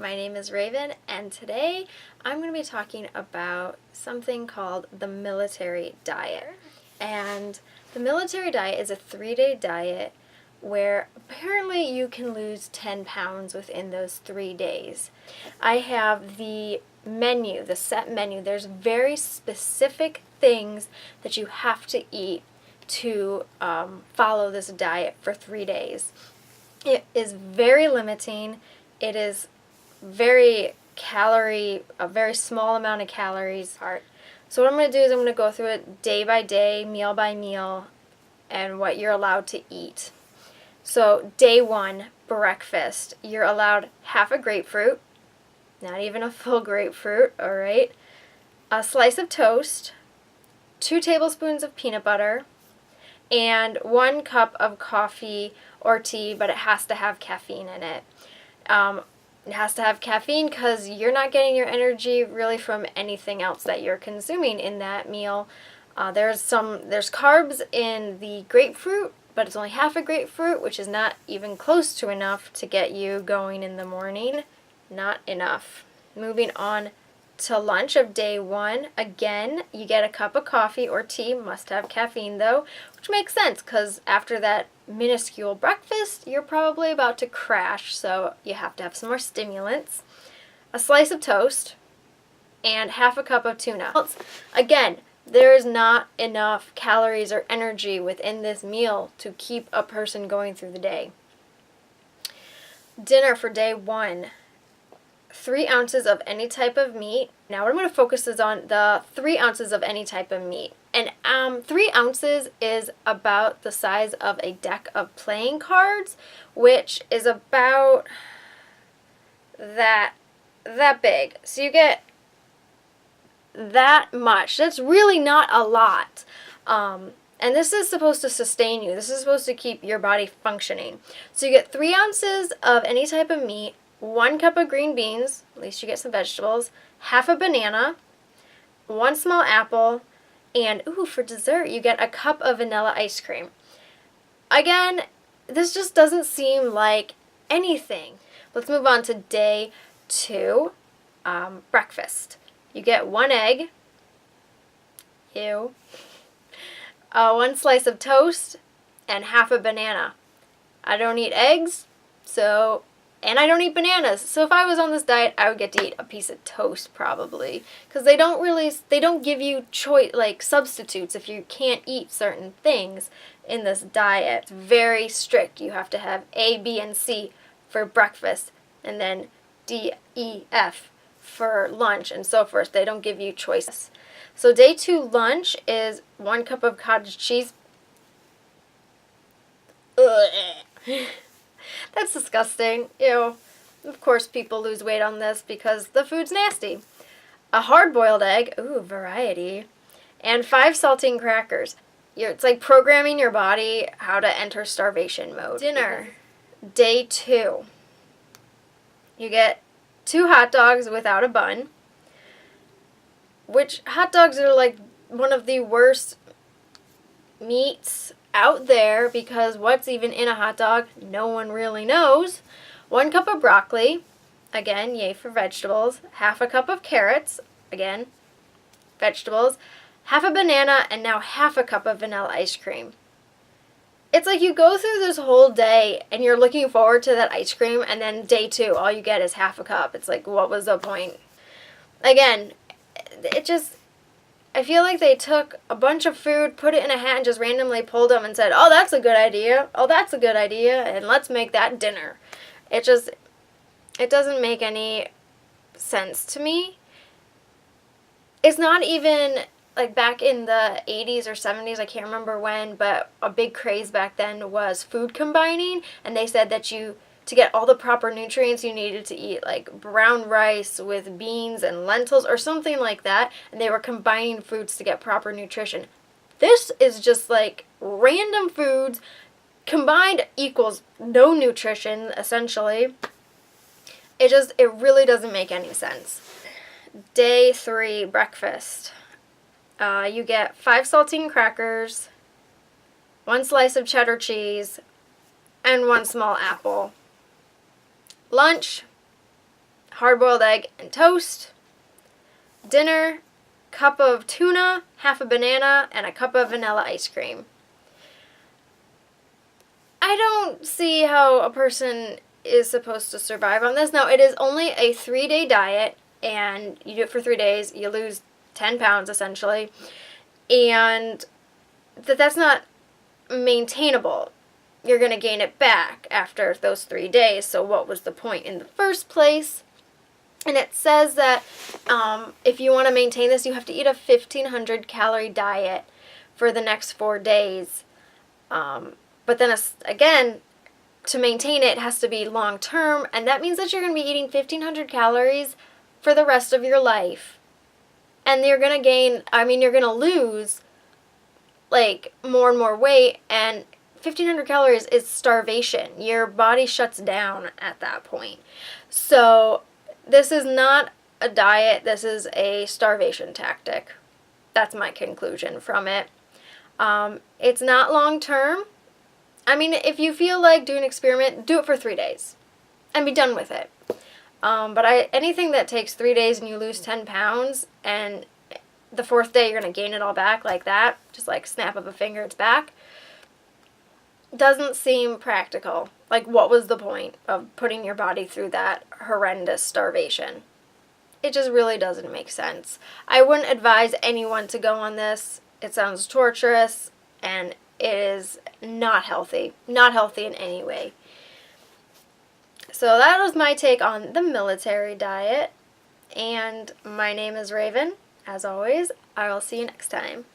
My name is Raven, and today I'm going to be talking about something called the military diet. And the military diet is a 3-day diet where apparently you can lose 10 pounds within those 3 days. I have the menu, the set menu. There's very specific things that you have to eat to follow this diet for 3 days. It is very limiting. It is a very small amount of calories. So what I'm going to do is I'm going to go through it day by day, meal by meal, and what you're allowed to eat. So day 1, breakfast. You're allowed half a grapefruit, not even a full grapefruit, all right? A slice of toast, 2 tablespoons of peanut butter, and 1 cup of coffee or tea, but it has to have caffeine in it. It has to have caffeine because you're not getting your energy really from anything else that you're consuming in that meal. There's carbs in the grapefruit, but it's only half a grapefruit, which is not even close to enough to get you going in the morning. Not enough. Moving on to lunch of day 1. Again, you get a cup of coffee or tea, must have caffeine though, which makes sense because after that minuscule breakfast, you're probably about to crash, so you have to have some more stimulants. A slice of toast, and half a cup of tuna. Again, there is not enough calories or energy within this meal to keep a person going through the day. Dinner for day 1. 3 ounces of any type of meat. Now what I'm going to focus is on the 3 ounces of any type of meat. And 3 ounces is about the size of a deck of playing cards, which is about that big. So you get that much. That's really not a lot. And this is supposed to sustain you. This is supposed to keep your body functioning. So you get 3 ounces of any type of meat, 1 cup of green beans, at least you get some vegetables, half a banana, 1 small apple, and for dessert you get a cup of vanilla ice cream. Again, this just doesn't seem like anything. Let's move on to day 2, breakfast. You get 1 egg, 1 slice of toast, and half a banana. I don't eat eggs, and I don't eat bananas. So if I was on this diet, I would get to eat a piece of toast probably. Because they don't give you substitutes if you can't eat certain things in this diet. It's very strict. You have to have A, B, and C for breakfast, and then D, E, F for lunch, and so forth. They don't give you choices. So day 2 lunch is 1 cup of cottage cheese. That's disgusting. Ew. Of course people lose weight on this because the food's nasty. A hard-boiled egg, variety, and 5 saltine crackers. It's like programming your body how to enter starvation mode. Dinner, day 2. You get 2 hot dogs without a bun, which hot dogs are like one of the worst meats out there because what's even in a hot dog, no one really knows. 1 cup of broccoli, again, yay for vegetables. Half a cup of carrots, again, vegetables. Half a banana, and now half a cup of vanilla ice cream. It's like you go through this whole day and you're looking forward to that ice cream, and then day 2, all you get is half a cup. It's like, what was the point? Again, I feel like they took a bunch of food, put it in a hat, and just randomly pulled them and said, oh, that's a good idea. Oh, that's a good idea. And let's make that dinner. It doesn't make any sense to me. It's not even like back in the 80s or 70s, I can't remember when, but a big craze back then was food combining. And they said that to get all the proper nutrients, you needed to eat like brown rice with beans and lentils or something like that, and they were combining foods to get proper nutrition. This is just like random foods combined equals no nutrition, essentially. It really doesn't make any sense. Day 3, breakfast. You get 5 saltine crackers, 1 slice of cheddar cheese, and 1 small apple. Lunch, hard-boiled egg and toast. Dinner, cup of tuna, half a banana, and a cup of vanilla ice cream. I don't see how a person is supposed to survive on this. Now, it is only a 3-day diet, and you do it for 3 days. You lose 10 pounds, essentially. And that's not maintainable. You're going to gain it back after those 3 days. So what was the point in the first place? And it says that if you want to maintain this, you have to eat a 1,500 calorie diet for the next 4 days. But then again, to maintain it has to be long term, and that means that you're going to be eating 1,500 calories for the rest of your life. And you're going to you're going to lose like more and more weight, and 1,500 calories is starvation. Your body shuts down at that point. So this is not a diet, this is a starvation tactic. That's my conclusion from it. It's not long term. I mean, if you feel like doing an experiment, do it for 3 days and be done with it. But anything that takes 3 days and you lose 10 pounds and the 4th day you're going to gain it all back like that, just like snap of a finger, it's back, doesn't seem practical. Like, what was the point of putting your body through that horrendous starvation? It just really doesn't make sense. I wouldn't advise anyone to go on this. It sounds torturous, and it is not healthy. Not healthy in any way. So that was my take on the military diet. And my name is Raven. As always, I will see you next time.